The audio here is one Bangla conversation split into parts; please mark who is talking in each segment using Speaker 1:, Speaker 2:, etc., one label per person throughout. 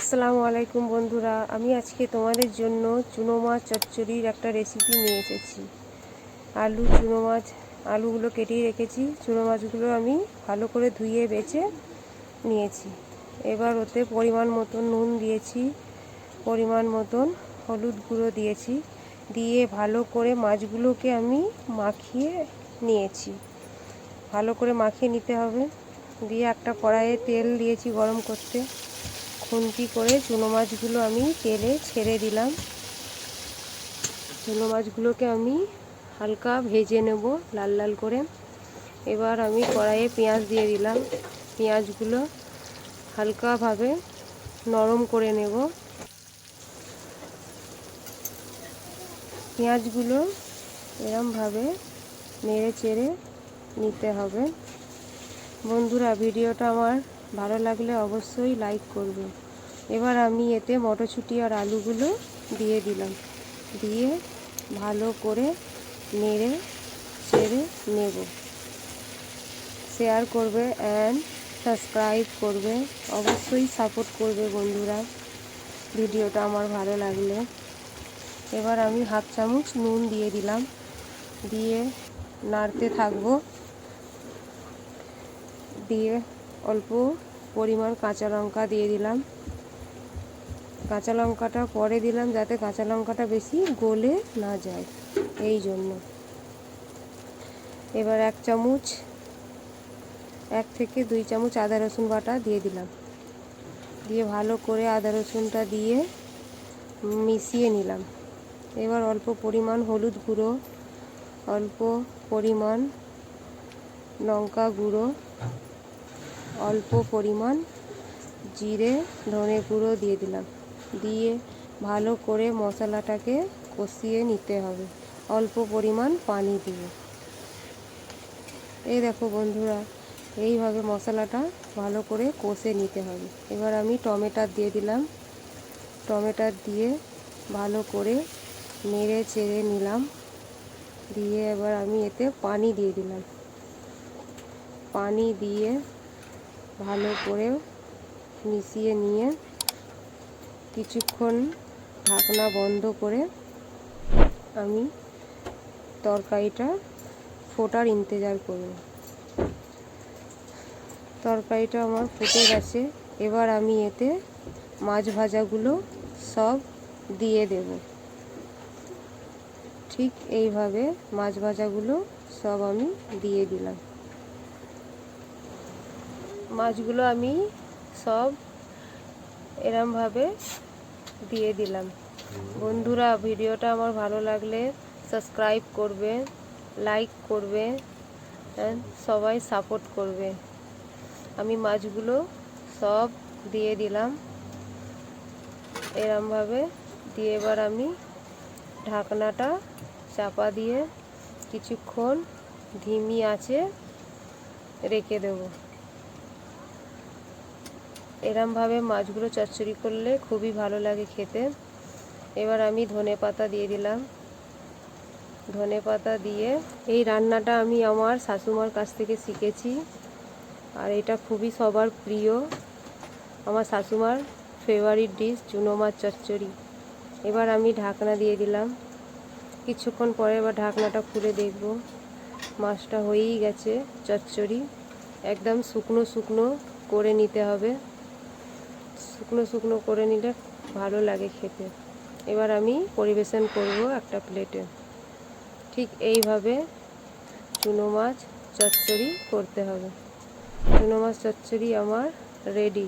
Speaker 1: আসসালামু আলাইকুম বন্ধুরা, আমি আজকে তোমাদের জন্য চুনো মাছ চচ্চড়ির একটা রেসিপি নিয়ে এসেছি। আলুগুলো কেটে রেখেছি। চুনো মাছগুলো আমি ভালো করে ধুয়ে বেছে নিয়েছি। এবার ওতে পরিমাণ মতন নুন দিয়েছি, পরিমাণ মতন হলুদ গুঁড়ো দিয়েছি, দিয়ে ভালো করে মাছগুলোকে আমি মাখিয়ে নিয়েছি। ভালো করে মাখিয়ে নিতে হবে। দিয়ে একটা কড়াইয়ে তেল দিয়েছি গরম করতে। খুন্তি করে চুনো মাছগুলো আমি তেলে ছেড়ে দিলাম। চুনো মাছগুলোকে আমি হালকা ভেজে নেব লাল লাল করে। এবার আমি কড়াইয়ে পেঁয়াজ দিয়ে দিলাম। পেঁয়াজগুলো হালকাভাবে নরম করে নেব। পেঁয়াজগুলো এরমভাবে নেড়ে চেড়ে নিতে হবে। বন্ধুরা, ভিডিওটা আমার ভালো লাগলে অবশ্যই লাইক করবে। এবার আমি এতে মটরশুঁটি আর আলুগুলো দিয়ে দিলাম। দিয়ে ভালো করে নেড়ে চেড়ে নেব। শেয়ার করবে অ্যান্ড সাবস্ক্রাইব করবে, অবশ্যই সাপোর্ট করবে বন্ধুরা ভিডিওটা আমার ভালো লাগলে। এবার আমি হাফ চামচ নুন দিয়ে দিলাম। দিয়ে নাড়তে থাকবো। দিয়ে অল্প পরিমাণ কাঁচা লঙ্কা দিয়ে দিলাম। কাঁচা লঙ্কাটা পরে দিলাম যাতে কাঁচা লঙ্কাটা বেশি গলে না যায়, এই জন্য। এবার 1 থেকে 2 চামচ আদা রসুন বাটা দিয়ে দিলাম। দিয়ে ভালো করে আদা রসুনটা দিয়ে মিশিয়ে নিলাম। এবার অল্প পরিমাণ হলুদ গুঁড়ো, অল্প পরিমাণ লঙ্কা গুঁড়ো, অল্প পরিমাণ জিরে ধনে গুঁড়ো দিয়ে দিলাম। দিয়ে ভালো করে মশলাটাকে কষিয়ে নিতে হবে অল্প পরিমাণ পানি দিয়ে। এই দেখো বন্ধুরা, এইভাবে মশলাটা ভালো করে কষে নিতে হবে। এবার আমি টমেটো দিয়ে দিলাম। টমেটো দিয়ে ভালো করে নেড়ে চেড়ে নিলাম। দিয়ে এবার আমি এতে পানি দিয়ে দিলাম। পানি দিয়ে ভালো করে মিশিয়ে নিয়ে কিছুক্ষণ ঢাকনা বন্ধ করে আমি তরকারিটা ফোটার ইন্তজার করব। তরকারিটা আমার ফুটে গেছে। এবার আমি এতে মাছ ভাজাগুলো সব দিয়ে দেব। ঠিক এইভাবে মাছ ভাজাগুলো সব আমি দিয়ে দিলাম। মাছগুলো আমি সব এরমভাবে দিয়ে দিলাম। বন্ধুরা, ভিডিওটা আমার ভালো লাগলে সাবস্ক্রাইব করবে, লাইক করবে, সবাই সাপোর্ট করবে। আমি মাছগুলো সব দিয়ে দিলাম এরমভাবে। দিয়ে এবার আমি ঢাকনাটা চাপা দিয়ে কিছুক্ষণ ধিমি আঁচে রেখে দেব। এরমভাবে মাছগুলো চচ্চড়ি করলে খুবই ভালো লাগে খেতে। এবার আমি ধনেপাতা দিয়ে দিলাম। ধনেপাতা দিয়ে এই রান্নাটা আমি আমার শাশুমার কাছ থেকে শিখেছি, আর এটা খুবই সবার প্রিয়। আমার শাশুমার ফেভারিট ডিশ চুনো মাছ চচ্চড়ি। এবার আমি ঢাকনা দিয়ে দিলাম। কিছুক্ষণ পরে এবার ঢাকনাটা খুলে দেখব। মাছটা হয়েই গেছে চচ্চড়ি। একদম শুকনো শুকনো করে নিতে হবে। শুকনো শুকনো করে নিলে ভালো লাগে খেতে। এবার আমি পরিবেশন করব একটা প্লেটে। ঠিক এইভাবে চুনো মাছ চচ্চড়ি করতে হবে। চুনো মাছ চচ্চড়ি আমার রেডি।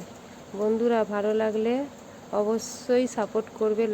Speaker 1: বন্ধুরা, ভালো লাগলে অবশ্যই সাপোর্ট করবে।